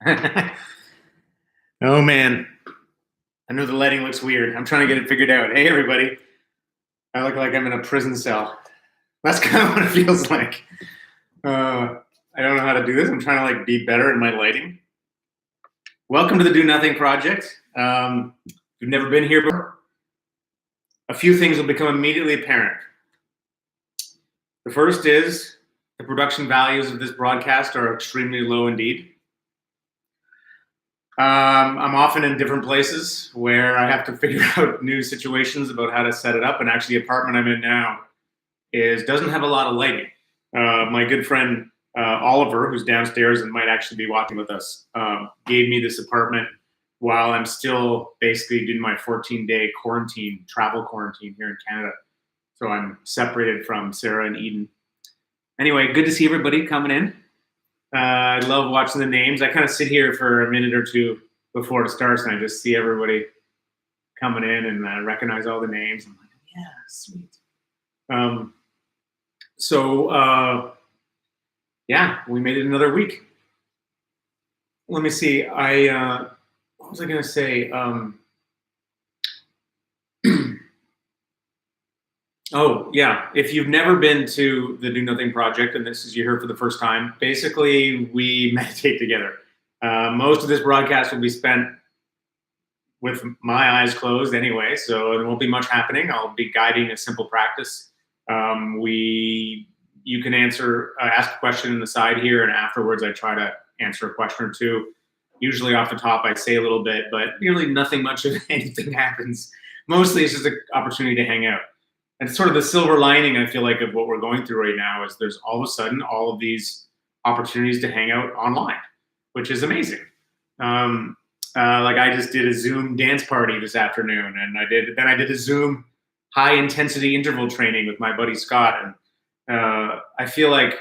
Oh man, I know the lighting looks weird. I'm trying to get it figured out. Hey everybody, I look like I'm in a prison cell. That's kind of what it feels like. I don't know how to do this. I'm trying to be better in my lighting. Welcome to the Do Nothing Project. If you've never been here before, a few things will become immediately apparent. The first is the production values of this broadcast are extremely low indeed. I'm often in different places where I have to figure out new situations about how to set it up. And actually, the apartment I'm in now doesn't have a lot of lighting. My good friend Oliver, who's downstairs and might actually be watching with us, gave me this apartment while I'm still basically doing my 14-day travel quarantine here in Canada. So I'm separated from Sarah and Eden. Anyway, good to see everybody coming in. I love watching the names. I kind of sit here for a minute or two before it starts, and I just see everybody coming in and recognize all the names. I'm like, yeah, sweet. Yeah, we made it another week. Let me see. What was I going to say? Oh, yeah. If you've never been to the Do Nothing Project, and this is you're here for the first time, basically we meditate together. Most of this broadcast will be spent with my eyes closed anyway, so there won't be much happening. I'll be guiding a simple practice. You can ask a question in the side here, and afterwards I try to answer a question or two. Usually off the top I say a little bit, but really nothing much of anything happens. Mostly it's just an opportunity to hang out. And sort of the silver lining, I feel like, of what we're going through right now is there's all of a sudden all of these opportunities to hang out online, which is amazing. I just did a Zoom dance party this afternoon, and I did a Zoom high intensity interval training with my buddy Scott. And I feel like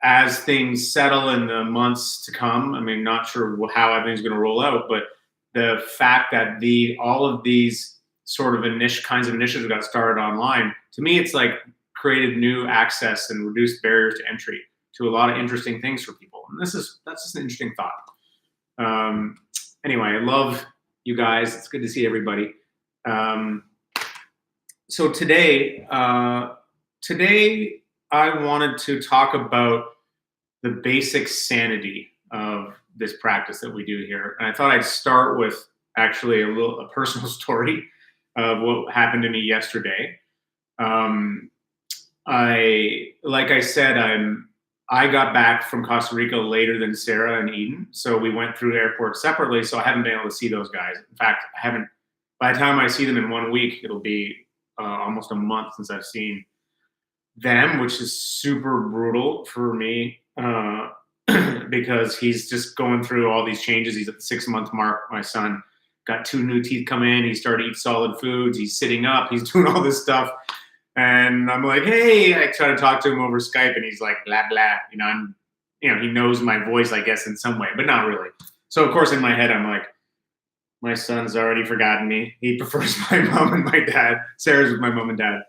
as things settle in the months to come, I mean, not sure how everything's going to roll out, but the fact that all of these sort of kinds of initiatives got started online, to me, it's like created new access and reduced barriers to entry to a lot of interesting things for people. And that's just an interesting thought. Anyway, I love you guys. It's good to see everybody. So today I wanted to talk about the basic sanity of this practice that we do here. And I thought I'd start with actually a personal story of what happened to me yesterday. Like I said, I got back from Costa Rica later than Sarah and Eden, so we went through the airport separately. So I haven't been able to see those guys. In fact, I haven't. By the time I see them in 1 week, it'll be almost a month since I've seen them, which is super brutal for me because he's just going through all these changes. He's at the 6-month mark. My son got 2 new teeth come in. He started to eat solid foods. He's sitting up. He's doing all this stuff. And I'm like, hey, I try to talk to him over Skype, and he's like, blah, blah. He knows my voice, I guess, in some way, but not really. So, of course, in my head, I'm like, my son's already forgotten me. He prefers my mom and my dad. Sarah's with my mom and dad.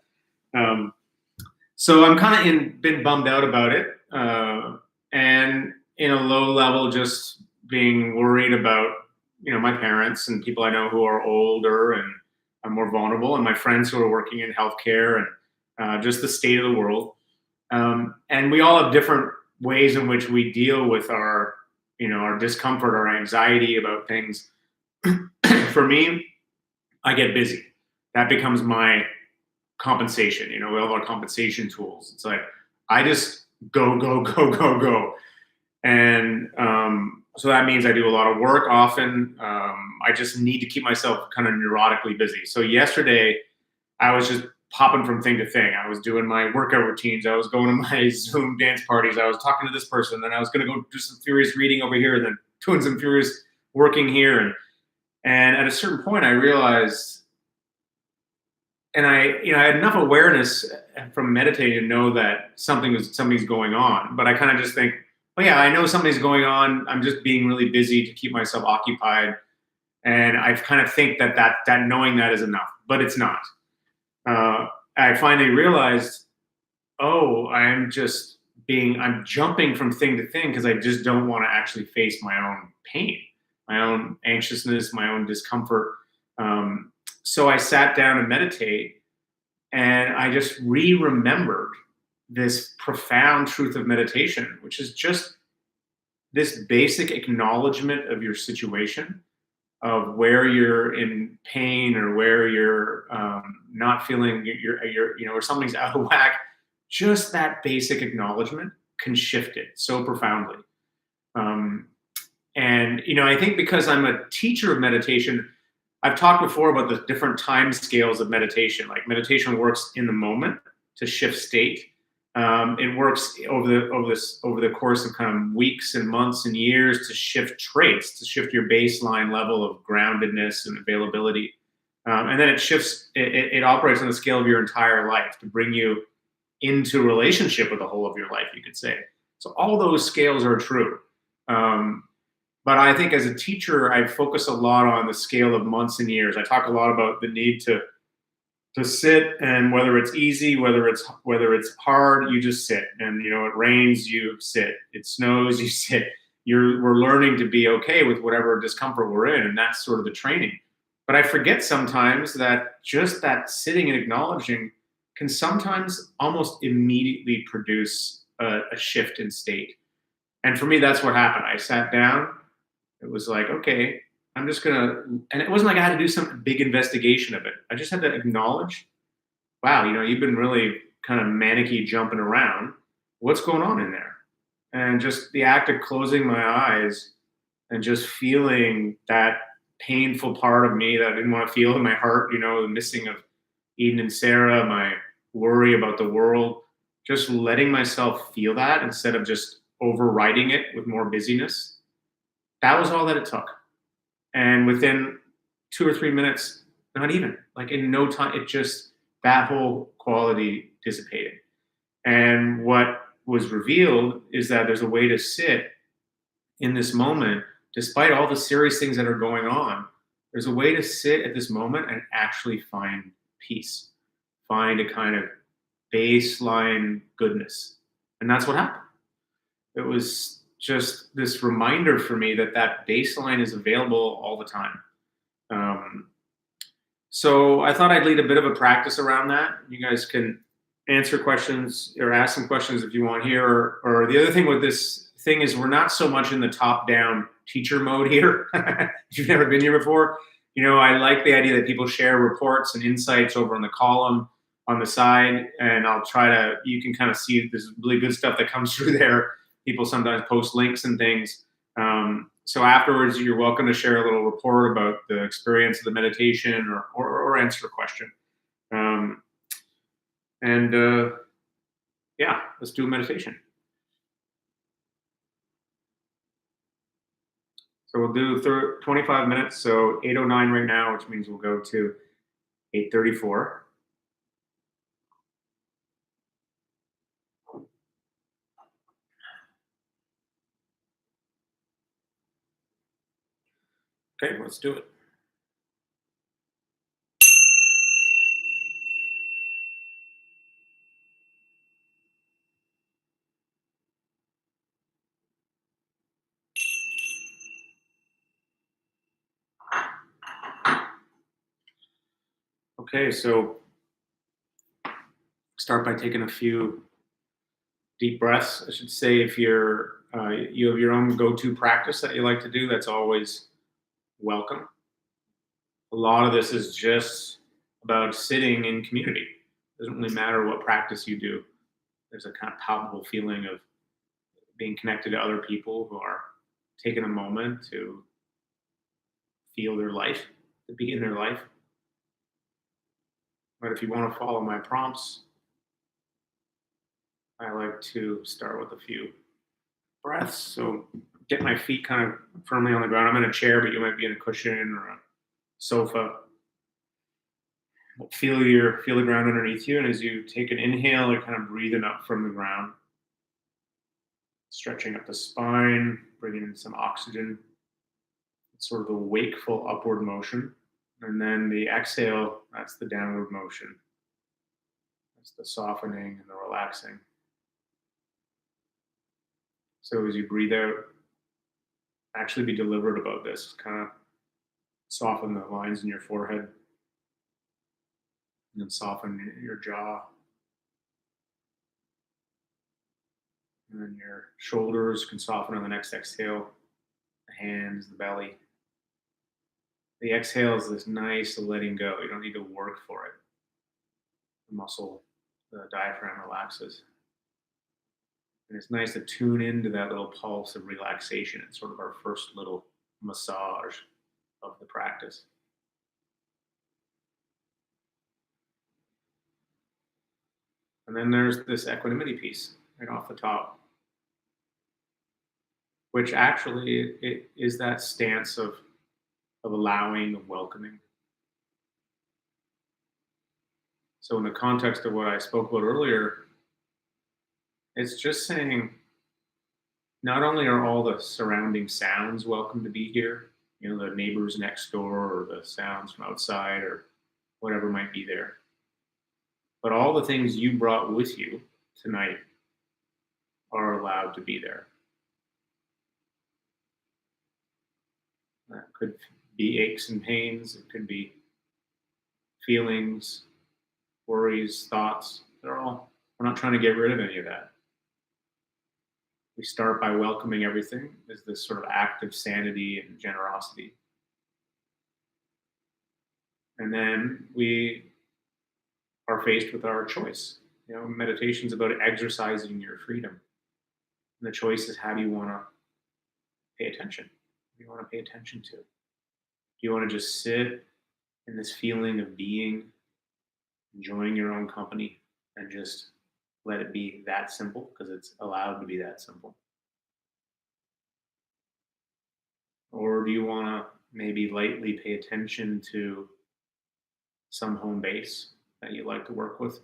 So I'm kind of been bummed out about it. And in a low level, just being worried about my parents and people I know who are older and are more vulnerable, and my friends who are working in healthcare, and just the state of the world. And we all have different ways in which we deal with our discomfort or anxiety about things. For me, I get busy. That becomes my compensation. We all have our compensation tools. It's like I just go, go, go, go, go. And so that means I do a lot of work often. I just need to keep myself kind of neurotically busy. So yesterday, I was just popping from thing to thing. I was doing my workout routines. I was going to my Zoom dance parties. I was talking to this person. Then I was going to go do some furious reading over here, and then doing some furious working here. And at a certain point, I realized, and I had enough awareness from meditating to know that something's going on. But I kind of just think, oh yeah, I know something's going on. I'm just being really busy to keep myself occupied. And I kind of think that knowing that is enough, but it's not. I finally realized, oh, I'm just I'm jumping from thing to thing because I just don't want to actually face my own pain, my own anxiousness, my own discomfort. Um, so I sat down and meditate, and I just remembered this profound truth of meditation, which is just this basic acknowledgement of your situation, of where you're in pain or where you're not feeling or something's out of whack. Just that basic acknowledgement can shift it so profoundly. Um, and I think because I'm a teacher of meditation, I've talked before about the different time scales of meditation. Like meditation works in the moment to shift state. It works over the course of kind of weeks and months and years to shift traits, to shift your baseline level of groundedness and availability. And then it shifts. It operates on the scale of your entire life to bring you into relationship with the whole of your life, you could say. So all those scales are true. Um, but I think as a teacher, I focus a lot on the scale of months and years. I talk a lot about the need to sit, and whether it's easy, whether it's hard, you just sit. And it rains, you sit. It snows, you sit. We're learning to be okay with whatever discomfort we're in, and that's sort of the training. But I forget sometimes that just that sitting and acknowledging can sometimes almost immediately produce a shift in state. And for me, that's what happened. I sat down. It was like, okay, I'm just gonna, and it wasn't like I had to do some big investigation of it. I just had to acknowledge, wow, you've been really kind of manicky jumping around. What's going on in there? And just the act of closing my eyes and just feeling that painful part of me that I didn't want to feel in my heart, the missing of Eden and Sarah, my worry about the world, just letting myself feel that instead of just overriding it with more busyness. That was all that it took. And within 2 or 3 minutes, not even, like in no time, that whole quality dissipated. And what was revealed is that there's a way to sit in this moment, despite all the serious things that are going on. There's a way to sit at this moment and actually find peace, find a kind of baseline goodness. And that's what happened. It was just this reminder for me that baseline is available all the time. Um, so I thought I'd lead a bit of a practice around that. You guys can answer questions or ask some questions if you want here. Or the other thing with this thing is we're not so much in the top-down teacher mode here. If you've never been here before, I like the idea that people share reports and insights over on the column on the side, and you can kind of see this really good stuff that comes through there. People sometimes post links and things. So afterwards, you're welcome to share a little report about the experience of the meditation or answer a question. Yeah, let's do a meditation. So we'll do 25 minutes. So 8:09 right now, which means we'll go to 8:34. Okay, let's do it. Okay, so start by taking a few deep breaths. I should say, if you have your own go-to practice that you like to do, that's always welcome. A lot of this is just about sitting in community. It doesn't really matter what practice you do. There's a kind of palpable feeling of being connected to other people who are taking a moment to feel their life, to be in their life. But if you want to follow my prompts, I like to start with a few breaths. So get my feet kind of firmly on the ground. I'm in a chair, but you might be in a cushion or a sofa. Feel the ground underneath you, and as you take an inhale, you're kind of breathing up from the ground, stretching up the spine, bringing in some oxygen. It's sort of a wakeful upward motion. And then the exhale, that's the downward motion. That's the softening and the relaxing. So as you breathe out, actually be deliberate about this. Kind of soften the lines in your forehead and then soften your jaw. And then your shoulders can soften on the next exhale, the hands, the belly. The exhale is this nice letting go. You don't need to work for it. The muscle, the diaphragm relaxes. And it's nice to tune into that little pulse of relaxation. It's sort of our first little massage of the practice. And then there's this equanimity piece right off the top, which actually it is that stance of allowing, of welcoming. So, in the context of what I spoke about earlier, it's just saying not only are all the surrounding sounds welcome to be here, the neighbors next door or the sounds from outside or whatever might be there, but all the things you brought with you tonight are allowed to be there. That could be aches and pains, it could be feelings, worries, thoughts. We're not trying to get rid of any of that. We start by welcoming everything as this sort of act of sanity and generosity. And then we are faced with our choice. Meditation's about exercising your freedom. And the choice is, how do you want to pay attention? What do you want to pay attention to? Do you want to just sit in this feeling of being, enjoying your own company, and just let it be that simple because it's allowed to be that simple? Or do you want to maybe lightly pay attention to some home base that you like to work with,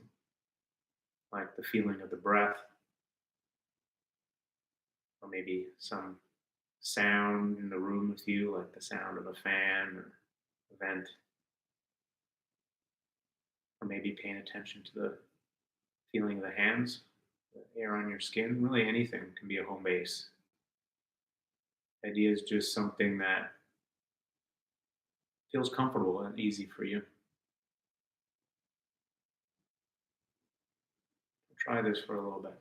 like the feeling of the breath, or maybe some sound in the room with you, like the sound of a fan or a vent, or maybe paying attention to the feeling of the hands, the air on your skin. Really, anything can be a home base. The idea is just something that feels comfortable and easy for you. Try this for a little bit.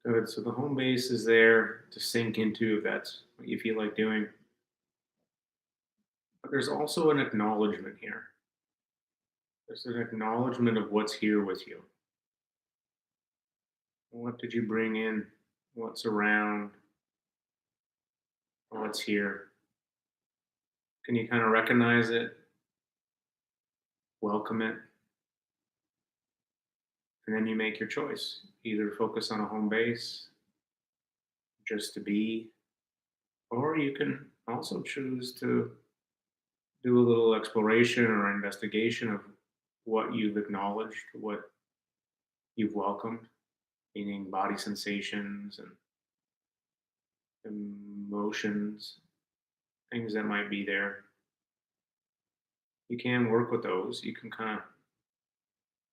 Good. So the home base is there to sink into if that's what you feel like doing. But there's also an acknowledgement here. There's an acknowledgement of what's here with you. What did you bring in? What's around? What's here? Can you kind of recognize it, welcome it, and then you make your choice? Either focus on a home base, just to be, or you can also choose to do a little exploration or investigation of what you've acknowledged, what you've welcomed, meaning body sensations and emotions, things that might be there. You can work with those. You can kind of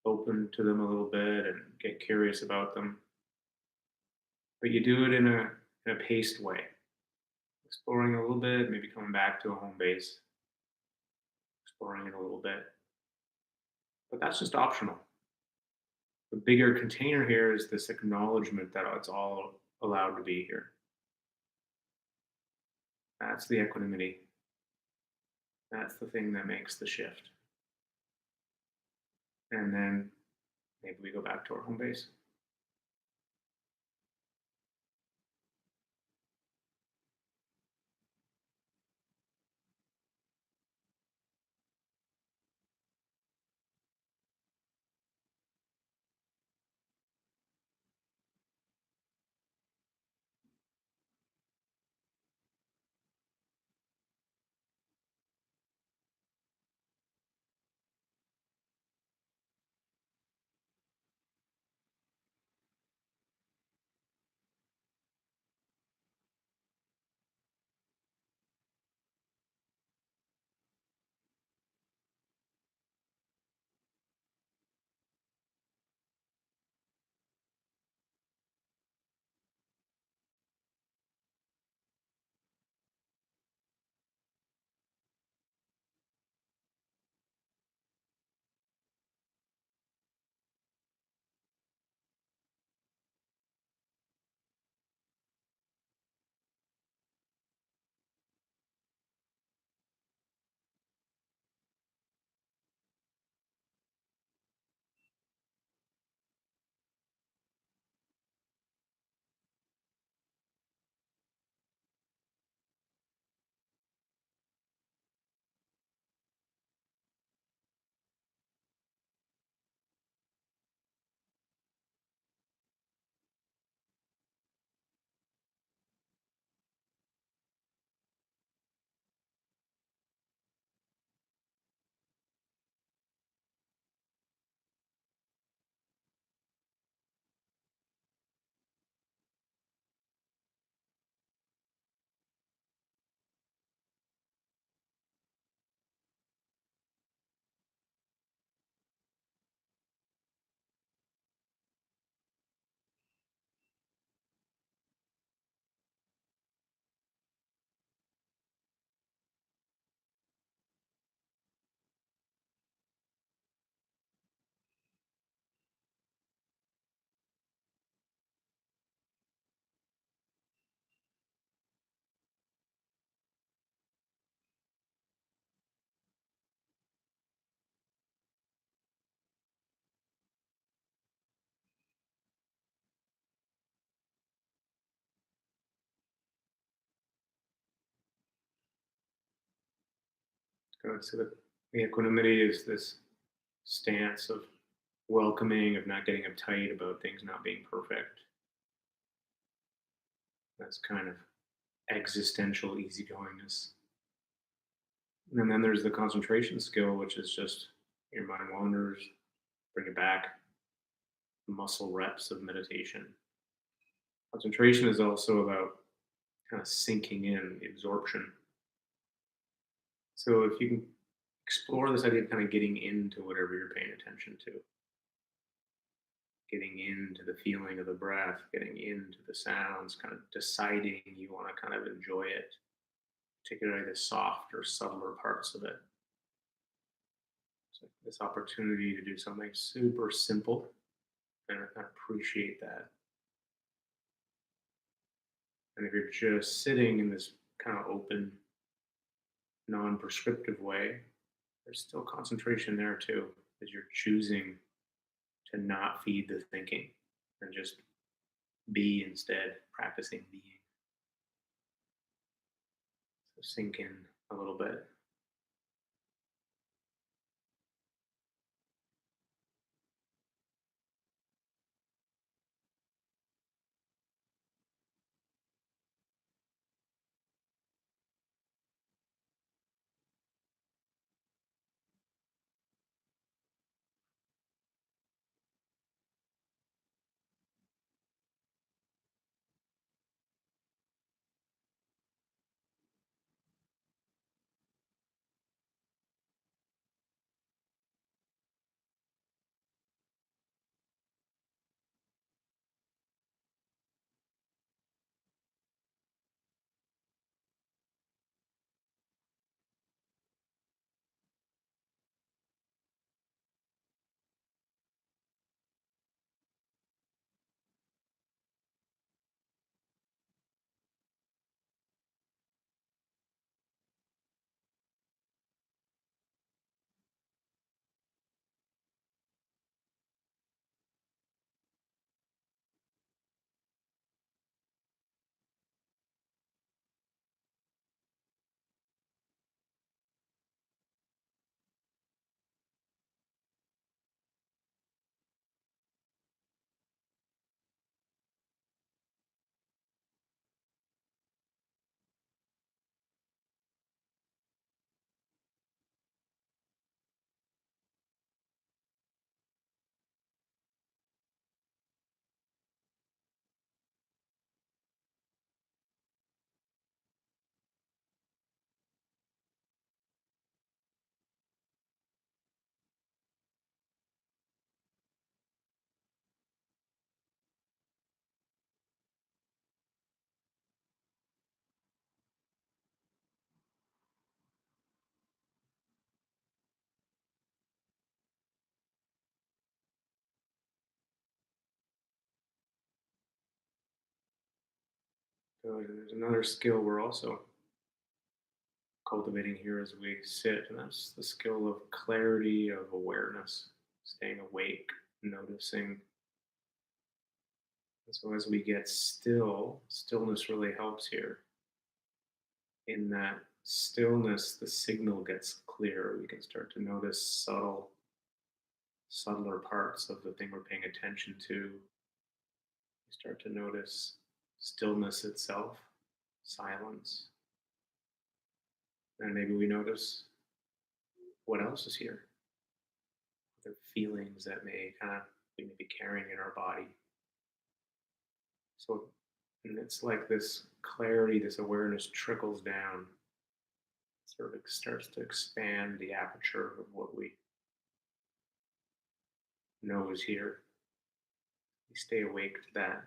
open to them a little bit and get curious about them. But you do it in a paced way, exploring a little bit, maybe coming back to a home base, exploring it a little bit. But that's just optional. The bigger container here is this acknowledgement that it's all allowed to be here. That's the equanimity. That's the thing that makes the shift. And then maybe we go back to our home base. Good. So the equanimity is this stance of welcoming, of not getting uptight about things not being perfect. That's kind of existential easygoingness. And then there's the concentration skill, which is just your mind wanders, bring it back, muscle reps of meditation. Concentration is also about kind of sinking in, the absorption. So if you can explore this idea of kind of getting into whatever you're paying attention to, getting into the feeling of the breath, getting into the sounds, kind of deciding you want to kind of enjoy it, particularly the softer, subtler parts of it. So this opportunity to do something super simple, and I appreciate that. And if you're just sitting in this kind of open, non-prescriptive way, there's still concentration there too, as you're choosing to not feed the thinking and just be instead, practicing being. So sink in a little bit. So there's another skill we're also cultivating here as we sit, and that's the skill of clarity, of awareness, staying awake, noticing. And so as we get still, stillness really helps here. In that stillness, the signal gets clear. We can start to notice subtler parts of the thing we're paying attention to. We start to notice stillness itself, silence, and maybe we notice what else is here, other feelings that we may be carrying in our body. So, and it's like this clarity, this awareness trickles down, sort of starts to expand the aperture of what we know is here. We stay awake to that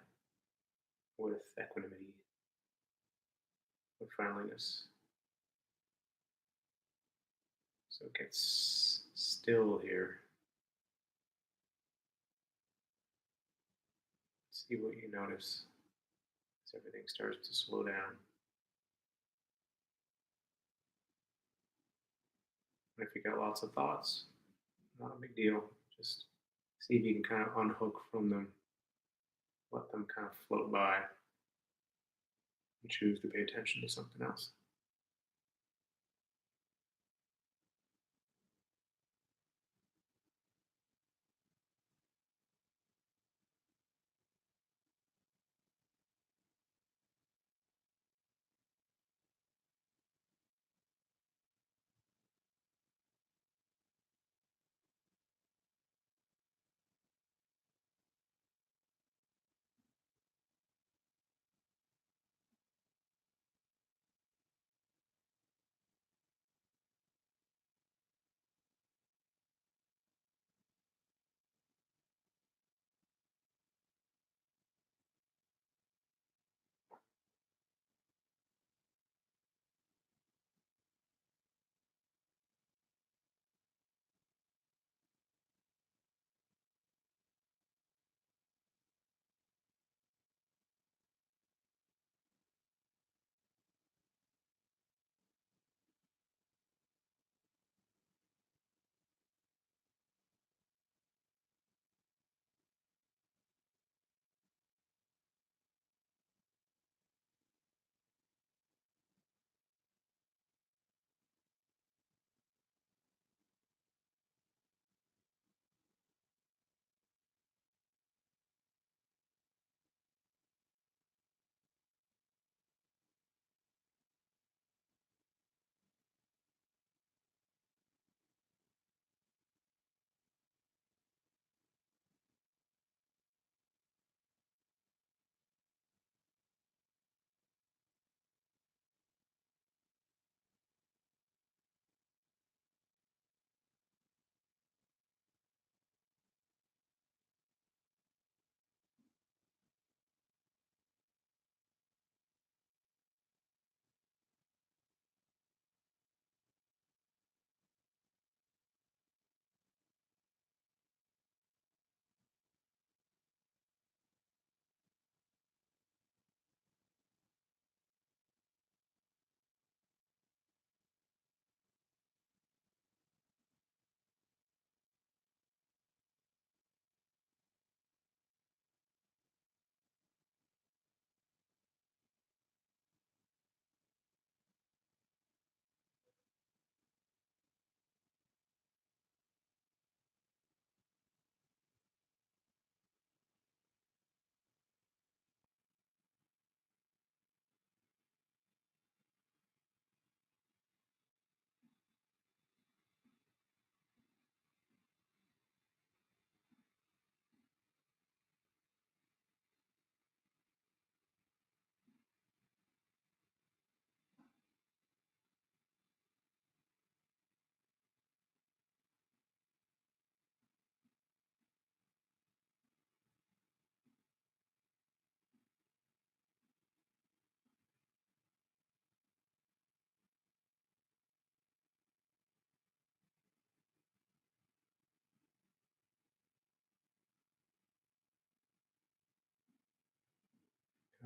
with equanimity, with friendliness. So it gets still here. See what you notice as everything starts to slow down. And if you got lots of thoughts, not a big deal. Just see if you can kind of unhook from them, let them kind of float by, and choose to pay attention to something else.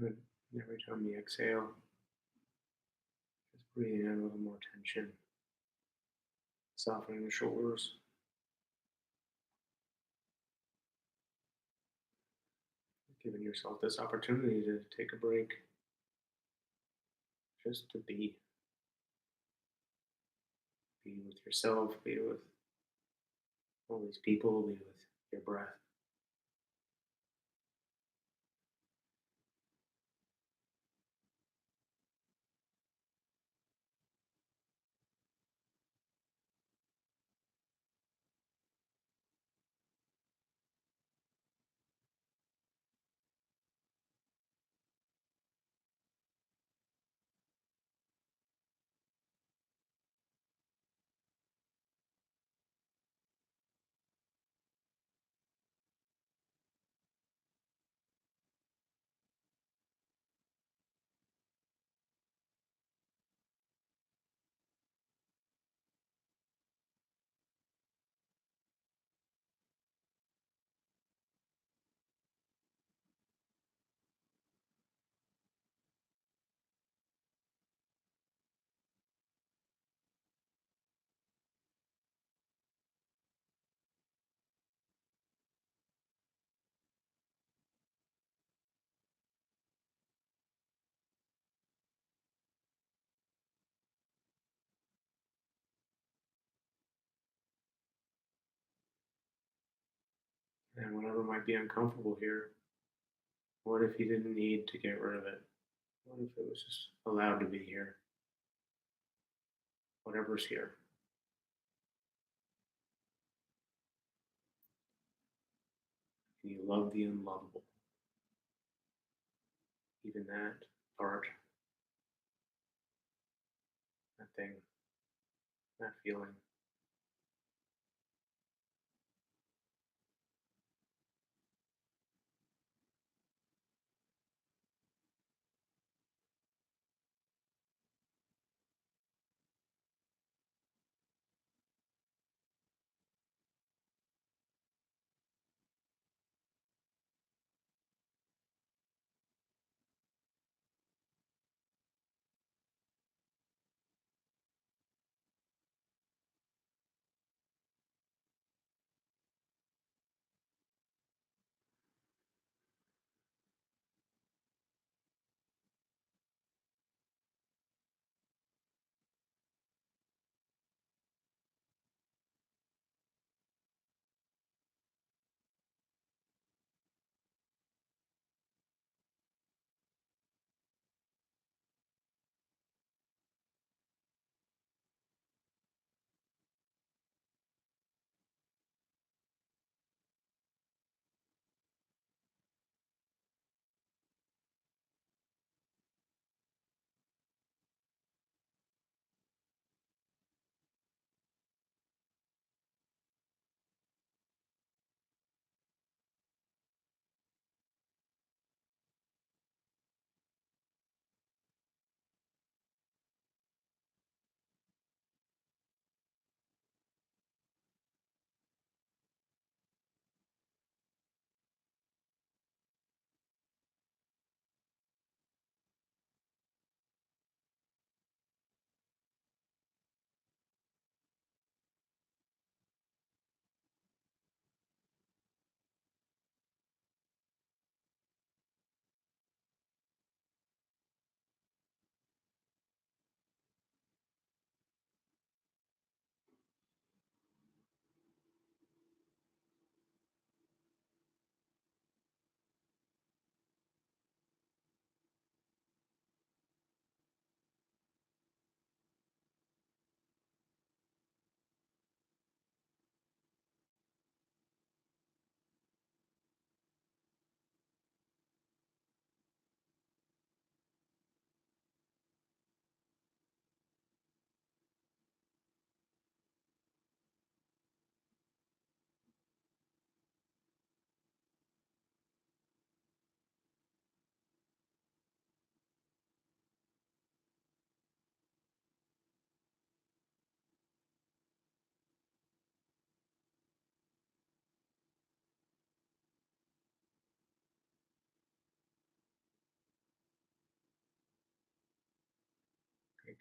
Good. And every time we exhale, just breathing in a little more tension, softening the shoulders, giving yourself this opportunity to take a break, just to be with yourself, be with all these people, be with your breath. And whatever might be uncomfortable here, what if you didn't need to get rid of it? What if it was just allowed to be here? Whatever's here. And you love the unlovable, even that part, that thing, that feeling.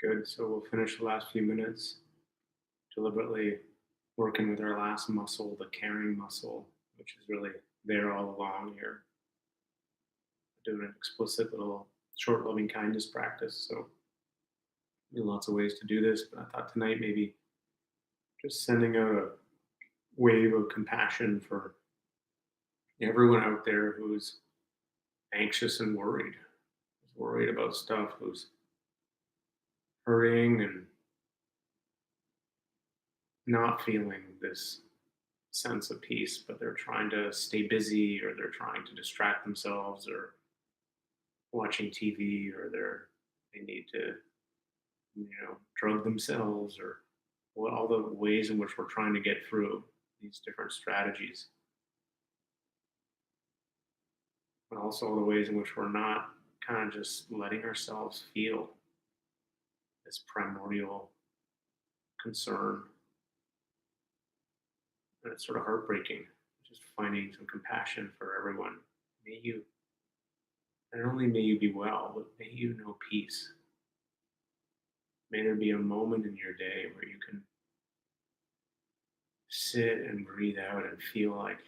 Good. So we'll finish the last few minutes deliberately working with our last muscle, the caring muscle, which is really there all along here. Doing an explicit little short loving kindness practice. So there are lots of ways to do this, but I thought tonight maybe just sending out a wave of compassion for everyone out there who's anxious and worried, who's worried about stuff, who's hurting and not feeling this sense of peace, but they're trying to stay busy or they're trying to distract themselves or watching TV or they need to, drug themselves or what all the ways in which we're trying to get through these different strategies, but also the ways in which we're not kind of just letting ourselves feel this primordial concern. And it's sort of heartbreaking, just finding some compassion for everyone. May you, not only may you be well, but may you know peace. May there be a moment in your day where you can sit and breathe out and feel like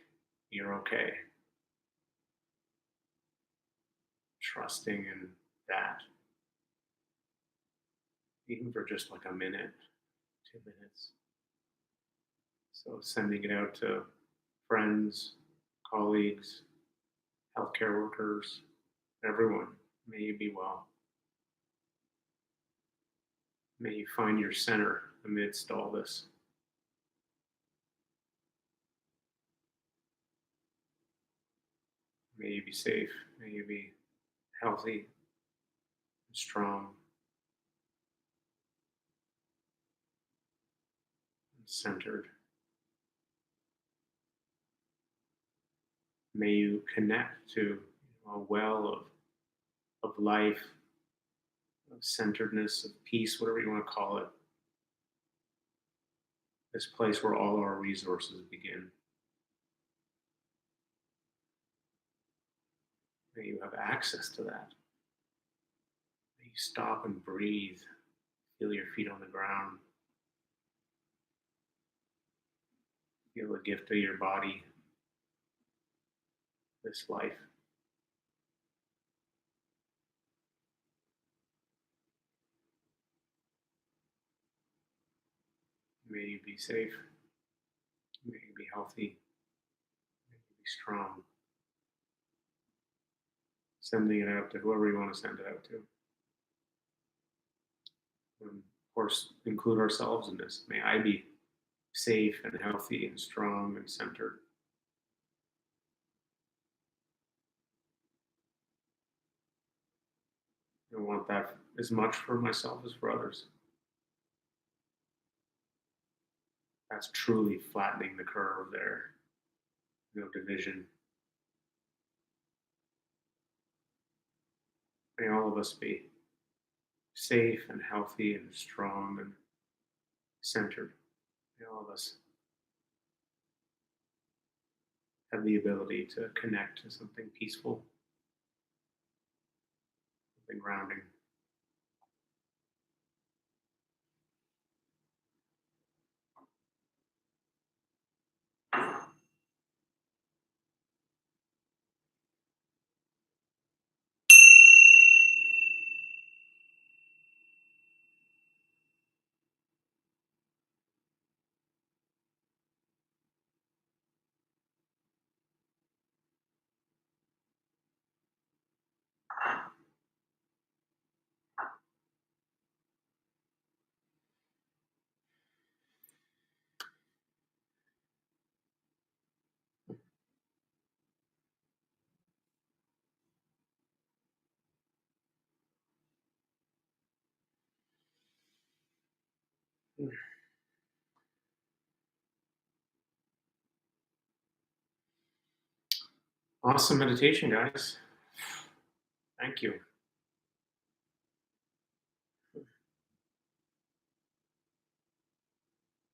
you're okay, trusting in that, even for just like a minute, 2 minutes. So sending it out to friends, colleagues, healthcare workers, everyone. May you be well. May you find your center amidst all this. May you be safe. May you be healthy and strong and centered. May you connect to a well of life, of centeredness, of peace, whatever you want to call it. This place where all our resources begin. May you have access to that. May you stop and breathe, feel your feet on the ground, feel the gift of your body, this life. May you be safe. May you be healthy. May you be strong. Sending it out to whoever you want to send it out to. And of course, include ourselves in this. May I be safe and healthy and strong and centered. I want that as much for myself as for others. That's truly flattening the curve there. No division. May all of us be safe and healthy and strong and centered. May all of us have the ability to connect to something peaceful, something grounding. Awesome meditation, guys. Thank you.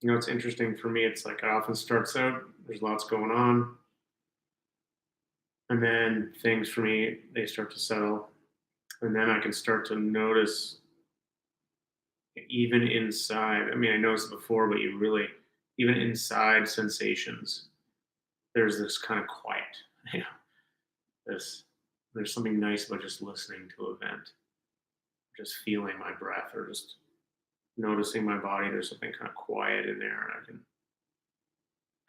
It's interesting for me. It's like it often starts out, there's lots going on. And then things for me, they start to settle. And then I can start to notice even inside. I mean, I noticed it before, but you really, even inside sensations, there's this kind of quiet. You know, this there's something nice about just listening to a vent, just feeling my breath, or just noticing my body. There's something kind of quiet in there, and I can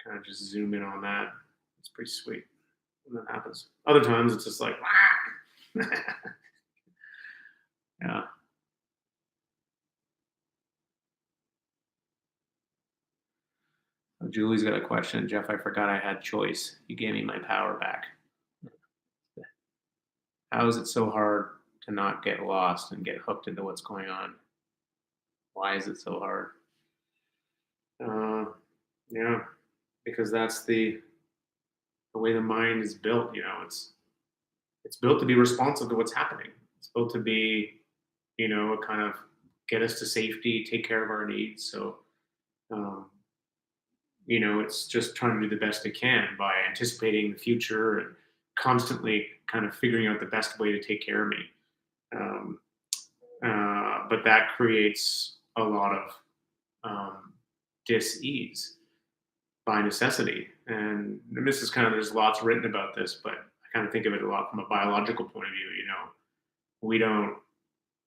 kind of just zoom in on that. It's pretty sweet when that happens. Other times it's just like, yeah. Julie's got a question. Jeff, I forgot I had choice. You gave me my power back. How is it so hard to not get lost and get hooked into what's going on? Why is it so hard? Uh, yeah, because that's the way the mind is built. You know, it's built to be responsive to what's happening. It's built to be, kind of get us to safety, take care of our needs. So, um, it's just trying to do the best it can by anticipating the future and constantly kind of figuring out the best way to take care of me. Um, but that creates a lot of dis-ease by necessity. And this is kind of, there's lots written about this, but I kind of think of it a lot from a biological point of view. We don't,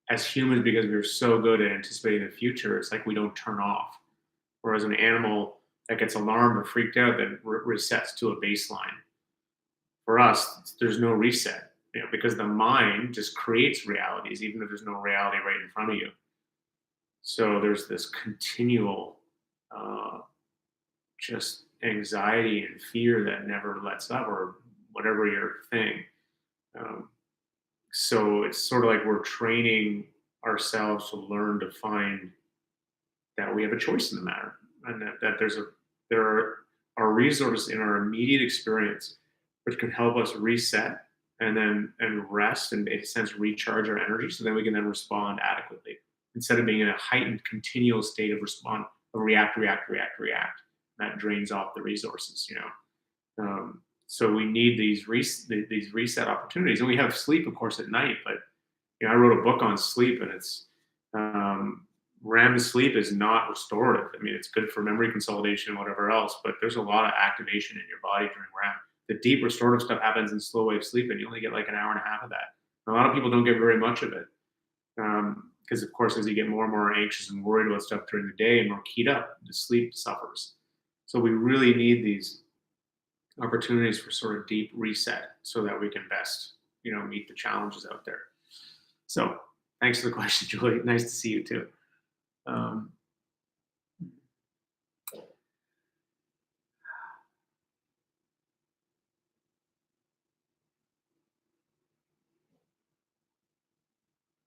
as humans, because we're so good at anticipating the future, it's like we don't turn off. Whereas an animal that gets alarmed or freaked out, then resets to a baseline. For us, there's no reset, because the mind just creates realities, even if there's no reality right in front of you. So there's this continual uh, just anxiety and fear that never lets up, or whatever your thing. Um, so it's sort of like we're training ourselves to learn to find that we have a choice in the matter, and that there are resources in our immediate experience which can help us reset and rest and, in a sense, recharge our energy, so then we can then respond adequately instead of being in a heightened continual state of respond of react. That drains off the resources. So we need these reset opportunities, and we have sleep, of course, at night. But I wrote a book on sleep, and it's um, REM sleep is not restorative. I mean, it's good for memory consolidation and whatever else, but there's a lot of activation in your body during REM. The deep restorative stuff happens in slow wave sleep, and you only get like an hour and a half of that. A lot of people don't get very much of it because, of course, as you get more and more anxious and worried about stuff during the day and more keyed up, the sleep suffers. So we really need these opportunities for sort of deep reset so that we can best, meet the challenges out there. So thanks for the question, Julie. Nice to see you too. Um,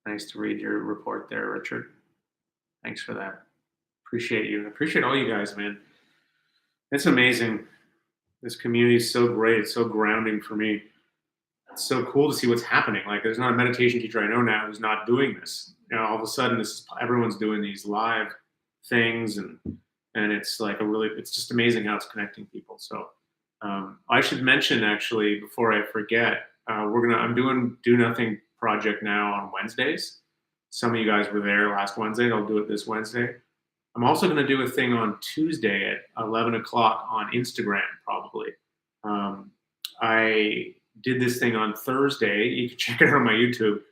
Nice to read your report there, Richard. Thanks for that. Appreciate you. Appreciate all you guys, man. It's amazing. This community is so great. It's so grounding for me. It's so cool to see what's happening. Like, there's not a meditation teacher I know now who's not doing this. All of a sudden, everyone's doing these live things, and it's like it's just amazing how it's connecting people. So I should mention, actually, before I forget, I'm doing Do Nothing project now on Wednesdays. Some of you guys were there last Wednesday. I'll do it this Wednesday. I'm also going to do a thing on Tuesday at 11 o'clock on Instagram, probably. I did this thing on Thursday. You can check it out on my YouTube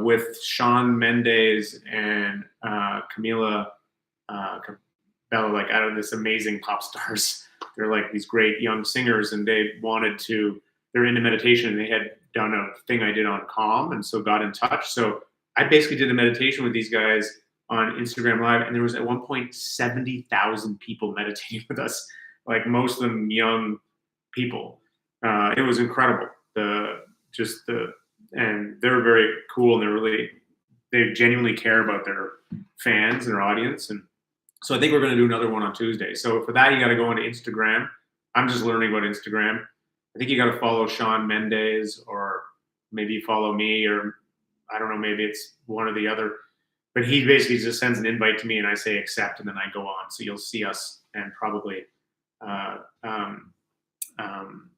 with Sean Mendes and Camila Cabello, like out of this amazing pop stars. They're like these great young singers, and they're into meditation, and they had done a thing I did on Calm, and so got in touch. So I basically did a meditation with these guys on Instagram Live, and there was at one point 70,000 people meditating with us, like most of them young people. It was incredible. And they're very cool, and they genuinely care about their fans and their audience. And so I think we're going to do another one on Tuesday. So for that, you got to go onto Instagram. I'm just learning about Instagram. I think you got to follow Sean Mendes, or maybe follow me, or I don't know, maybe it's one or the other. But he basically just sends an invite to me, and I say accept, and then I go on. So you'll see us, and probably uh, um, um,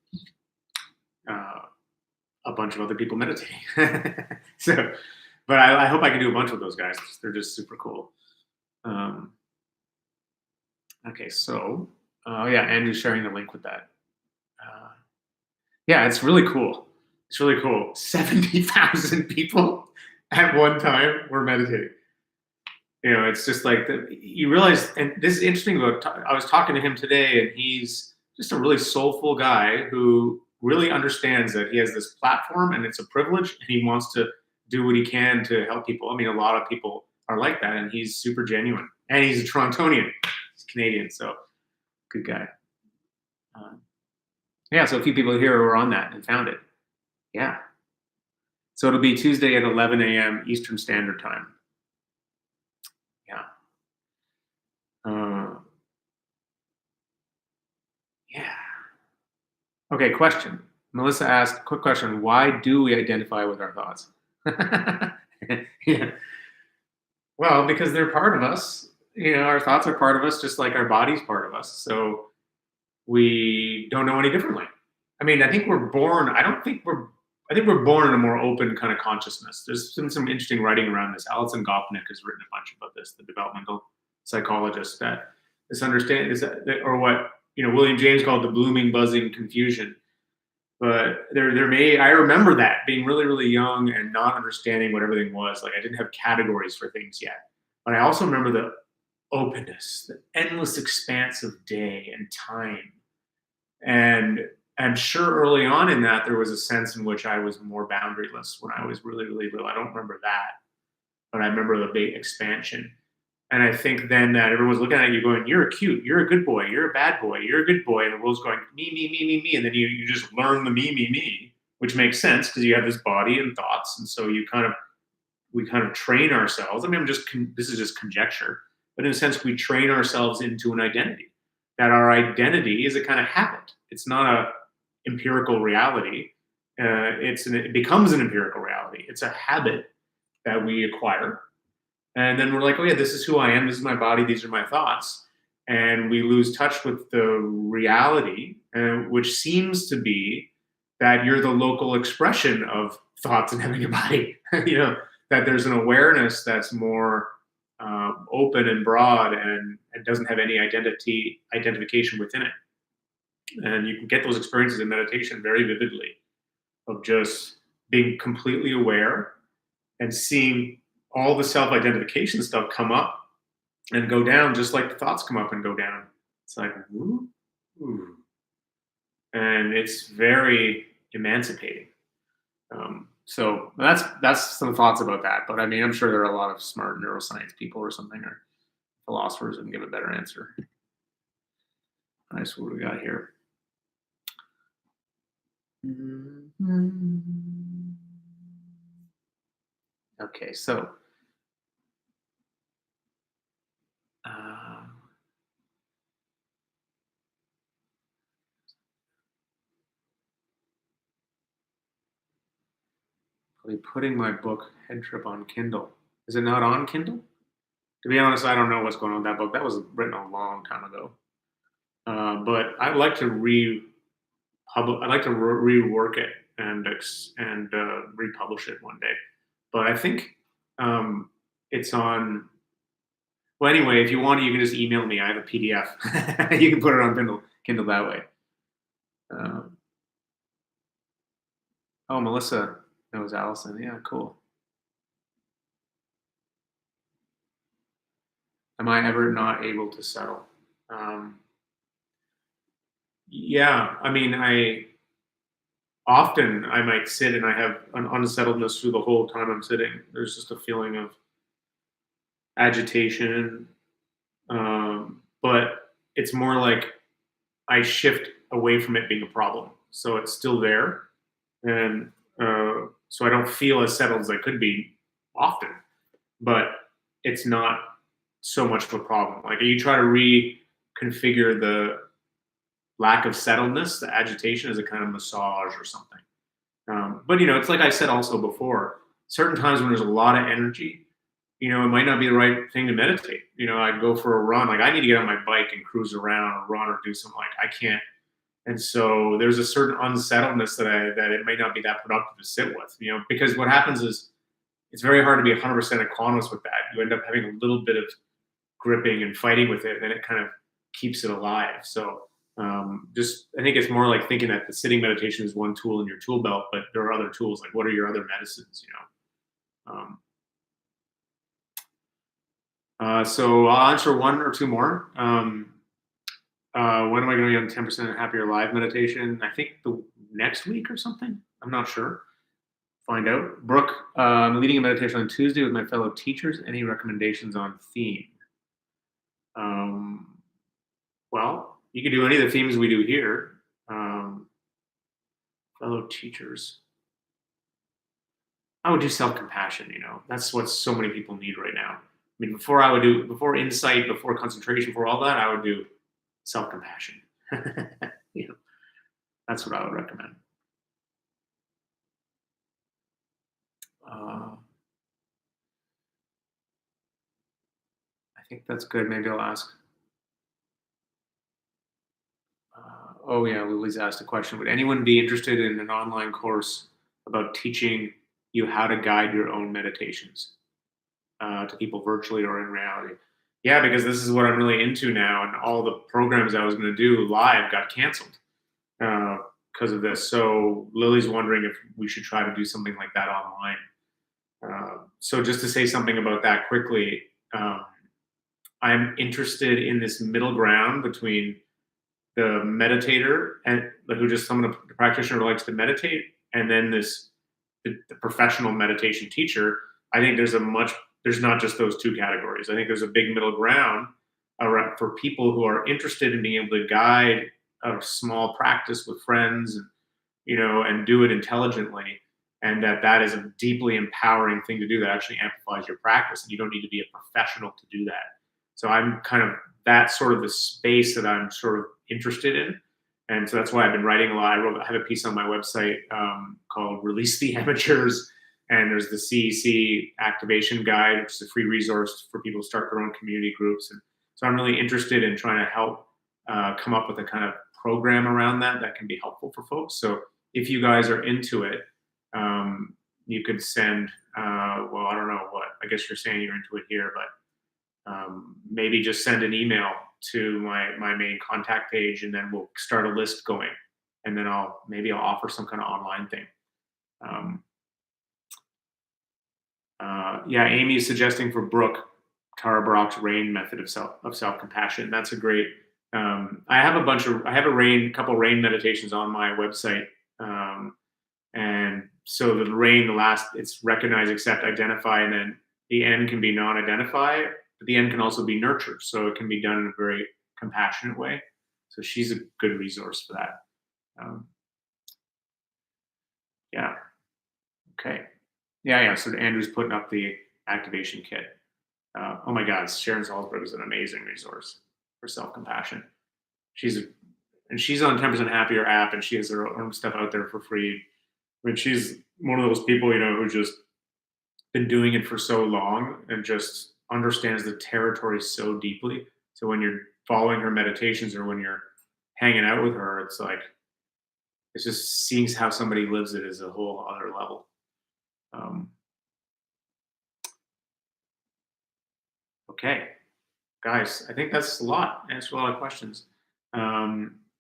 uh, a bunch of other people meditating. So, But I hope I can do a bunch with those guys. They're just super cool. Um, okay, so yeah, Andrew's sharing the link with that. Uh, yeah, it's really cool. It's really cool. 70,000 people at one time were meditating. It's just like you realize, and this is interesting about. I was talking to him today, and he's just a really soulful guy who really understands that he has this platform and it's a privilege, and he wants to do what he can to help people. I mean, a lot of people are like that, and he's super genuine, and he's a Torontonian, he's Canadian, so good guy. Yeah, so a few people here were on that and found it. Yeah, so it'll be Tuesday at 11 a.m. Eastern Standard Time. Yeah. Uh, yeah. Okay, question. Melissa asked, quick question. Why do we identify with our thoughts? Yeah. Well, because they're part of us. Our thoughts are part of us, just like our body's part of us. So we don't know any differently. I mean, I think we're born in a more open kind of consciousness. There's been some interesting writing around this. Alison Gopnik has written a bunch about this, the developmental psychologist, that this understand is that, or what William James called the blooming, buzzing confusion. But I remember that being really, really young and not understanding what everything was. Like I didn't have categories for things yet. But I also remember the openness, the endless expanse of day and time. And I'm sure early on in that there was a sense in which I was more boundaryless when I was really, really little. I don't remember that, but I remember the big expansion. And I think then that everyone's looking at you going, you're cute, you're a good boy, you're a bad boy, you're a good boy. And the world's going, me, me, me, me, me. And then you just learn the me, me, me, which makes sense because you have this body and thoughts. And so we kind of train ourselves. I mean, this is just conjecture, but in a sense, we train ourselves into an identity. That our identity is a kind of habit. It's not a empirical reality. It becomes an empirical reality. It's a habit that we acquire, and then we're like, oh yeah, this is who I am. This is my body. These are my thoughts, and we lose touch with the reality, which seems to be that you're the local expression of thoughts and having a body. That there's an awareness that's more open and broad and doesn't have any identification within it. And you can get those experiences in meditation very vividly of just being completely aware and seeing all the self-identification stuff come up and go down just like the thoughts come up and go down. It's like, ooh, ooh. And it's very emancipating. So that's some thoughts about that. But I mean, I'm sure there are a lot of smart neuroscience people or something, or philosophers who can give a better answer. Nice. What do we got here? Okay, so I'll be putting my book Head Trip on Kindle. Is it not on Kindle? To be honest, I don't know what's going on with that book. That was written a long time ago. But I'd like to I'd like to rework it and republish it one day. But I think it's on. Well, anyway, if you want, you can just email me. I have a PDF. You can put it on Kindle that way. Oh, Melissa knows Allison. Yeah, cool. Am I ever not able to settle? Yeah, I mean, I might sit and I have an unsettledness through the whole time I'm sitting. There's just a feeling of agitation, but it's more like I shift away from it being a problem. So it's still there, and so I don't feel as settled as I could be often, but it's not so much of a problem. Like you try to reconfigure the lack of settledness, the agitation, as a kind of massage or something. But it's like I said also before, certain times when there's a lot of energy, it might not be the right thing to meditate. I'd go for a run. Like I need to get on my bike and cruise around or run or do something. Like I can't. And so there's a certain unsettledness that it may not be that productive to sit with. Because what happens is it's very hard to be 100% equanimous with that. You end up having a little bit of gripping and fighting with it, and it kind of keeps it alive. So just I think it's more like thinking that the sitting meditation is one tool in your tool belt, but there are other tools. Like, what are your other medicines? So I'll answer one or two more. When am I going to be on 10% happier live meditation? I think the next week or something. I'm not sure. Find out. Brooke, I'm leading a meditation on Tuesday with my fellow teachers. Any recommendations on theme? Well, you can do any of the themes we do here. Fellow teachers. I would do self-compassion. That's what so many people need right now. I mean, before insight, before concentration, before all that, I would do self-compassion. you know, that's what I would recommend. I think that's good. Maybe I'll ask. Oh yeah, Lily's asked a question. Would anyone be interested in an online course about teaching you how to guide your own meditations to people virtually or in reality? Yeah, because this is what I'm really into now, and all the programs I was going to do live got canceled because of this. So Lily's wondering if we should try to do something like that online. So just to say something about that quickly, I'm interested in this middle ground between the meditator and who just someone the practitioner who likes to meditate, and then the professional meditation teacher. I think there's not just those two categories. I think there's a big middle ground for people who are interested in being able to guide a small practice with friends, and do it intelligently, and that is a deeply empowering thing to do that actually amplifies your practice, and you don't need to be a professional to do that. So I'm kind of that's sort of the space that I'm sort of interested in. And so that's why I've been writing a lot. I have a piece on my website called Release the Amateurs. And there's the CEC activation guide, which is a free resource for people to start their own community groups. And so I'm really interested in trying to help come up with a kind of program around that can be helpful for folks. So if you guys are into it, you could send, well, I don't know what, I guess you're saying you're into it here, but maybe just send an email to my main contact page, and then we'll start a list going, and then I'll offer some kind of online thing. Yeah, Amy is suggesting for Brooke Tara Brock's RAIN method of self compassion. That's a great. I have a couple RAIN meditations on my website, and so the RAIN, it's recognize, accept, identify, and then the N can be non-identify. But the end can also be nurtured, so it can be done in a very compassionate way. So she's a good resource for that. Yeah. Okay. Yeah. So Andrew's putting up the activation kit. Oh my God, Sharon Salzberg is an amazing resource for self-compassion. She's on 10% Happier app, and she has her own stuff out there for free. I mean, she's one of those people, who just been doing it for so long and just understands the territory so deeply. So when you're following her meditations or when you're hanging out with her, it's just seeing how somebody lives it is a whole other level. Okay, guys, I think that's a lot. Answered a lot of questions.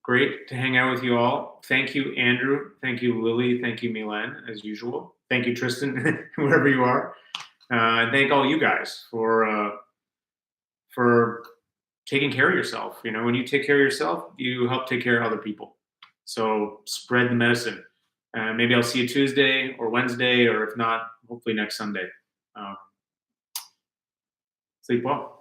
Great to hang out with you all. Thank you, Andrew. Thank you, Lily. Thank you, Milan, as usual. Thank you, Tristan, wherever you are. And thank all you guys for taking care of yourself. When you take care of yourself, you help take care of other people. So spread the medicine. Maybe I'll see you Tuesday or Wednesday, or if not, hopefully next Sunday. Sleep well.